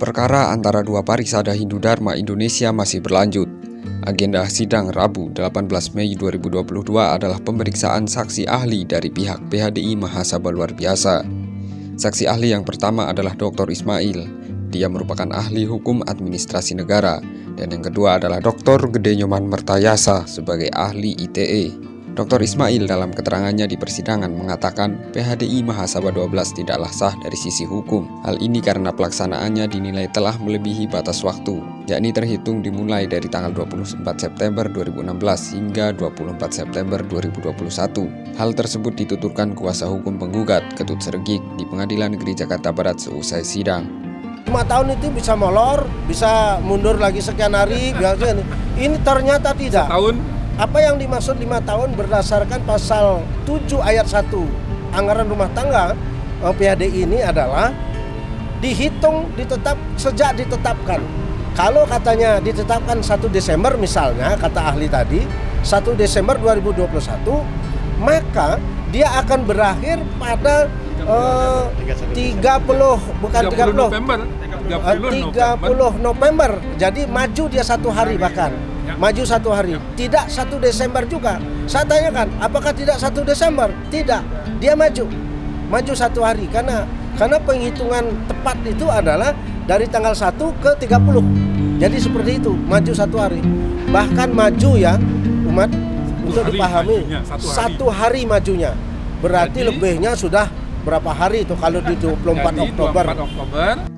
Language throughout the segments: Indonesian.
Perkara antara dua parisada Hindu Dharma Indonesia masih berlanjut. Agenda sidang Rabu 18 Mei 2022 adalah pemeriksaan saksi ahli dari pihak PHDI Mahasabha Luar Biasa. Saksi ahli yang pertama adalah Dr. Ismail. Dia merupakan ahli hukum administrasi negara. Dan yang kedua adalah Dr. Gede Nyoman Mertayasa sebagai ahli ITE. Dr. Ismail dalam keterangannya di persidangan mengatakan PHDI Mahasabha 12 tidaklah sah dari sisi hukum. Hal ini karena pelaksanaannya dinilai telah melebihi batas waktu, yakni terhitung dimulai dari tanggal 24 September 2016 hingga 24 September 2021. Hal tersebut dituturkan kuasa hukum penggugat Ketut Sregik di Pengadilan Negeri Jakarta Barat seusai sidang. 5 tahun itu bisa molor, bisa mundur lagi sekian hari, biasanya ini ternyata tidak. Tahun? Apa yang dimaksud 5 tahun berdasarkan pasal 7 ayat 1 anggaran rumah tangga PHDI ini adalah dihitung sejak ditetapkan. Kalau katanya ditetapkan 1 Desember misalnya, kata ahli tadi, 1 Desember 2021, maka dia akan berakhir pada 30 November. Jadi maju dia 1 hari bahkan. Maju 1 hari, tidak 1 Desember juga. Saya tanyakan, apakah tidak 1 Desember? Tidak, dia maju 1 hari karena penghitungan tepat itu adalah dari tanggal 1 ke 30. Jadi seperti itu, maju 1 hari. Bahkan maju ya, umat untuk dipahami, 1 hari majunya. Berarti lebihnya sudah berapa hari itu kalau di 24 Oktober.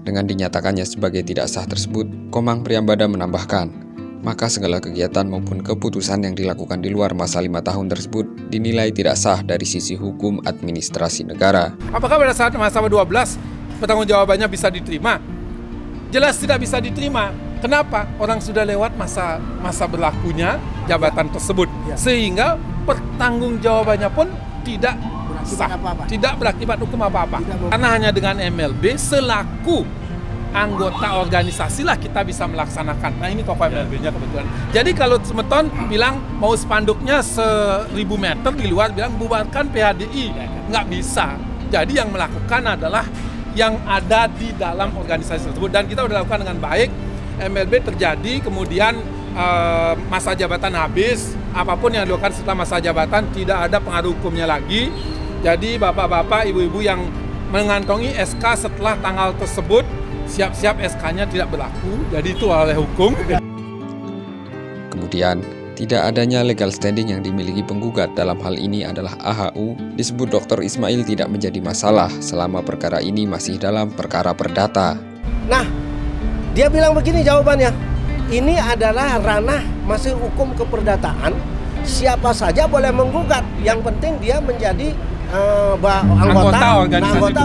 Dengan dinyatakannya sebagai tidak sah tersebut, Komang Priyambada menambahkan, maka segala kegiatan maupun keputusan yang dilakukan di luar masa 5 tahun tersebut dinilai tidak sah dari sisi hukum administrasi negara. Apakah pada saat Mahasabha 12 pertanggungjawabannya bisa diterima? Jelas tidak bisa diterima. Kenapa? Orang sudah lewat masa berlakunya jabatan tersebut, sehingga pertanggungjawabannya pun tidak sah, tidak berakibat hukum apa-apa. Karena hanya dengan MLB selaku anggota organisasi lah kita bisa melaksanakan. Nah ini tokoh MLB-nya kebetulan. Jadi kalau Semeton bilang mau spanduknya 1000 meter di luar, bilang bubarkan PHDI, nggak bisa. Jadi yang melakukan adalah yang ada di dalam organisasi tersebut. Dan kita sudah lakukan dengan baik. MLB terjadi, kemudian masa jabatan habis, apapun yang dilakukan setelah masa jabatan tidak ada pengaruh hukumnya lagi. Jadi bapak-bapak, ibu-ibu yang mengantongi SK setelah tanggal tersebut, siap-siap SK-nya tidak berlaku, jadi itu oleh hukum. Kemudian, tidak adanya legal standing yang dimiliki penggugat dalam hal ini adalah AHU, disebut Dr. Ismail tidak menjadi masalah selama perkara ini masih dalam perkara perdata. Nah, dia bilang begini jawabannya, ini adalah ranah masih hukum keperdataan, siapa saja boleh menggugat, yang penting dia menjadi anggota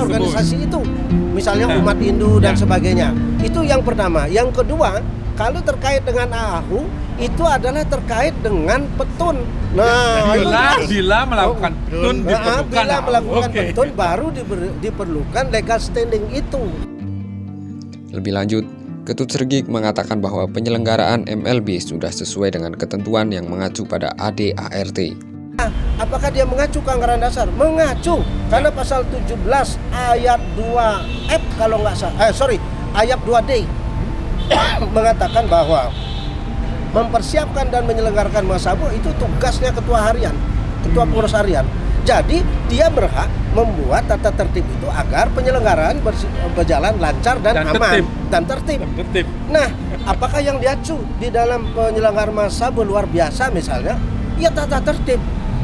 organisasi itu. Misalnya umat Hindu dan sebagainya. Itu yang pertama. Yang kedua, kalau terkait dengan AHU, itu adalah terkait dengan petun. Nah, bila melakukan petun diperlukan. Bila melakukan petun baru diperlukan legal standing itu. Lebih lanjut, Ketut Sregik mengatakan bahwa penyelenggaraan MLB sudah sesuai dengan ketentuan yang mengacu pada AD/ART. Apakah dia mengacu ke anggaran dasar? Mengacu, karena pasal 17 ayat 2F kalau nggak salah, ayat 2D mengatakan bahwa mempersiapkan dan menyelenggarakan Mahasabha itu tugasnya ketua harian, ketua pengurus harian. Jadi dia berhak membuat tata tertib itu agar penyelenggaraan berjalan lancar dan aman dan tertib. Nah, apakah yang diacu di dalam penyelenggaraan Mahasabha luar biasa misalnya? Ya tata tertib.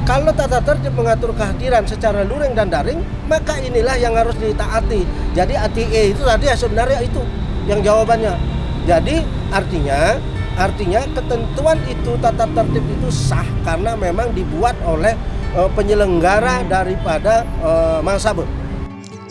Kalau tata tertib mengatur kehadiran secara luring dan daring, maka inilah yang harus ditaati. Jadi ATE itu tadi sebenarnya itu yang jawabannya. Jadi artinya ketentuan itu, tata tertib itu sah karena memang dibuat oleh penyelenggara daripada Mahasabha.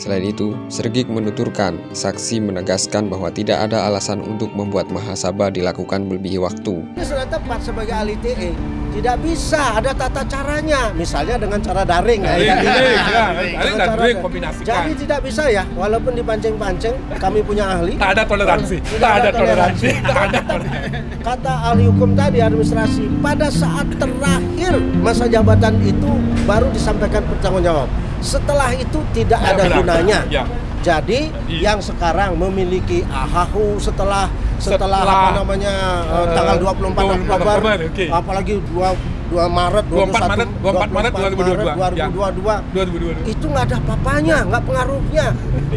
Selain itu, Sregik menuturkan, saksi menegaskan bahwa tidak ada alasan untuk membuat Mahasabha dilakukan melebihi waktu. Ini sudah tepat sebagai ahli TE. Tidak bisa, ada tata caranya. Misalnya dengan cara daring. Daring kombinasikan. Jadi tidak bisa ya, walaupun dipancing-pancing, kami punya ahli. Tak ada toleransi. Kata ahli hukum tadi, administrasi, pada saat terakhir masa jabatan itu baru disampaikan pertanggungjawab. Setelah itu tidak ada gunanya. Jadi yang sekarang memiliki AHU setelah apa namanya tanggal 24 Oktober, okay. apalagi 2 Maret 24 Maret 2022. Itu nggak ada apa-apanya, nggak pengaruhnya.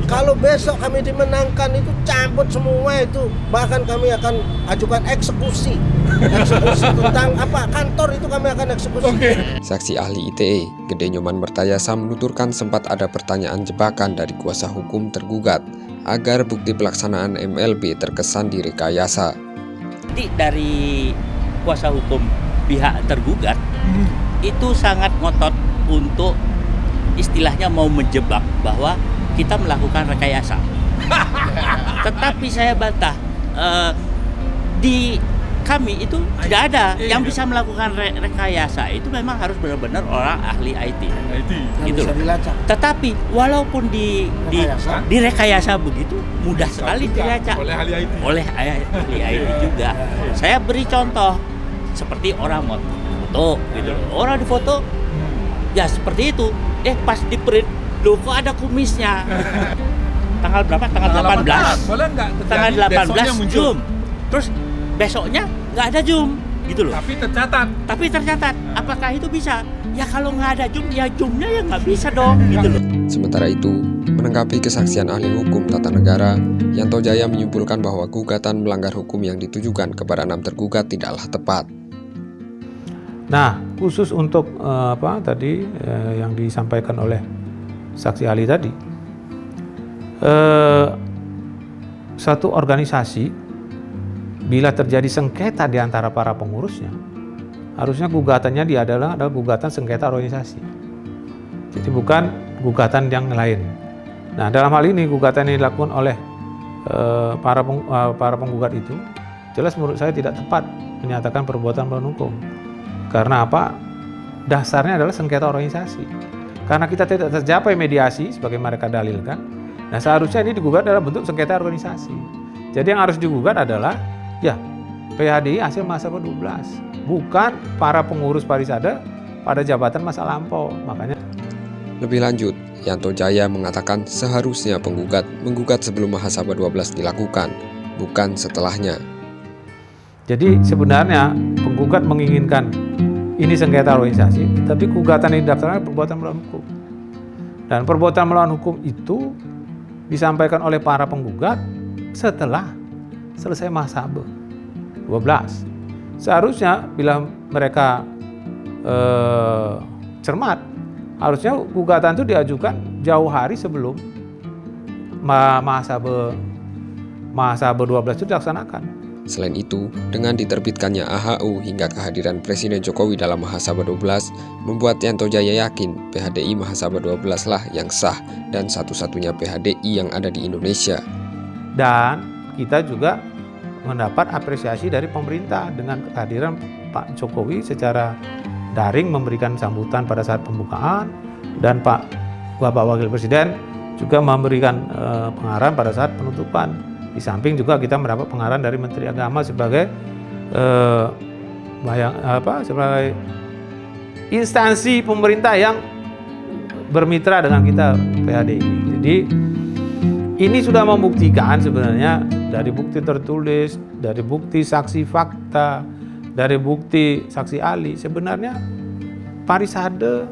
Kalau besok kami dimenangkan itu cabut semua itu, bahkan kami akan ajukan eksekusi tentang apa, kantor itu kami akan eksekusi. Okay. Saksi ahli ITE, Gede Nyoman Mertayasa menuturkan sempat ada pertanyaan jebakan dari kuasa hukum tergugat agar bukti pelaksanaan MLB terkesan direkayasa. Jadi dari kuasa hukum pihak tergugat itu sangat ngotot untuk istilahnya mau menjebak bahwa kita melakukan rekayasa. Tetapi saya bantah, di kami itu tidak ada yang bisa melakukan rekayasa. Itu memang harus benar-benar orang ahli IT. Gitu. Bisa dilacak. Tetapi walaupun direkayasa begitu mudah sekali dilacak Oleh ahli IT. Oleh ahli IT juga. Saya beri contoh seperti orang mau foto gitu. Orang di foto ya seperti itu. Pas di print, loh kok ada kumisnya. Tanggal berapa? Tanggal 18. Boleh nggak? Tanggal Besoknya 18 muncul. Zoom. Terus besoknya nggak ada Zoom gitu loh. Tapi tercatat. Apakah itu bisa? Ya kalau nggak ada Zoom, ya Zoomnya ya nggak bisa dong gitu loh. Sementara itu, menanggapi kesaksian ahli hukum tata negara, Yanto Jaya menyimpulkan bahwa gugatan melanggar hukum yang ditujukan kepada 6 tergugat tidaklah tepat. Nah, khusus untuk yang disampaikan oleh saksi ahli tadi, satu organisasi bila terjadi sengketa di antara para pengurusnya, harusnya gugatannya adalah gugatan sengketa organisasi. Jadi bukan gugatan yang lain. Nah, dalam hal ini gugatan yang dilakukan oleh para penggugat itu jelas menurut saya tidak tepat menyatakan perbuatan melawan hukum. Karena apa? Dasarnya adalah sengketa organisasi. Karena kita tidak tercapai mediasi sebagai mereka dalilkan. Nah, seharusnya ini digugat dalam bentuk sengketa organisasi. Jadi yang harus digugat adalah ya PHDI hasil mahasiswa 12, bukan para pengurus Parisade pada jabatan masa lampau. Makanya Lebih lanjut, Yanto Jaya mengatakan seharusnya penggugat menggugat sebelum Mahasabah 12 dilakukan, bukan setelahnya. jadi sebenarnya penggugat menginginkan ini sengketa organisasi, tapi gugatan yang didaftarkan perbuatan melawan hukum. Dan perbuatan melawan hukum itu disampaikan oleh para penggugat setelah selesai Mahasabah 12. Seharusnya bila mereka cermat, harusnya gugatan itu diajukan jauh hari sebelum Mahasabah 12 itu dilaksanakan. Selain itu, dengan diterbitkannya AHU hingga kehadiran Presiden Jokowi dalam Mahasabah 12, membuat Yanto Jaya yakin PHDI Mahasabah 12 lah yang sah dan satu-satunya PHDI yang ada di Indonesia. Dan kita juga mendapat apresiasi dari pemerintah dengan kehadiran Pak Jokowi secara daring memberikan sambutan pada saat pembukaan, dan Bapak Wakil Presiden juga memberikan pengarahan pada saat penutupan. Di samping juga kita mendapat pengarahan dari Menteri Agama sebagai sebagai instansi pemerintah yang bermitra dengan kita PHDI. Jadi ini sudah membuktikan sebenarnya dari bukti tertulis, dari bukti saksi fakta, dari bukti saksi ahli, sebenarnya Parisade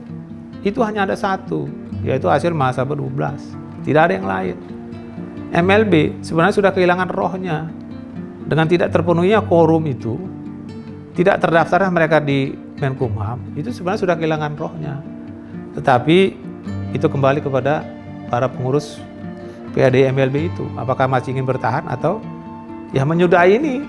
itu hanya ada satu, yaitu hasil Mahasabah 12. Tidak ada yang lain. MLB sebenarnya sudah kehilangan rohnya. Dengan tidak terpenuhinya quorum itu, tidak terdaftarnya mereka di Menkumham, itu sebenarnya sudah kehilangan rohnya. Tetapi itu kembali kepada para pengurus PHDI MLB itu. Apakah masih ingin bertahan atau ya menyudahi ini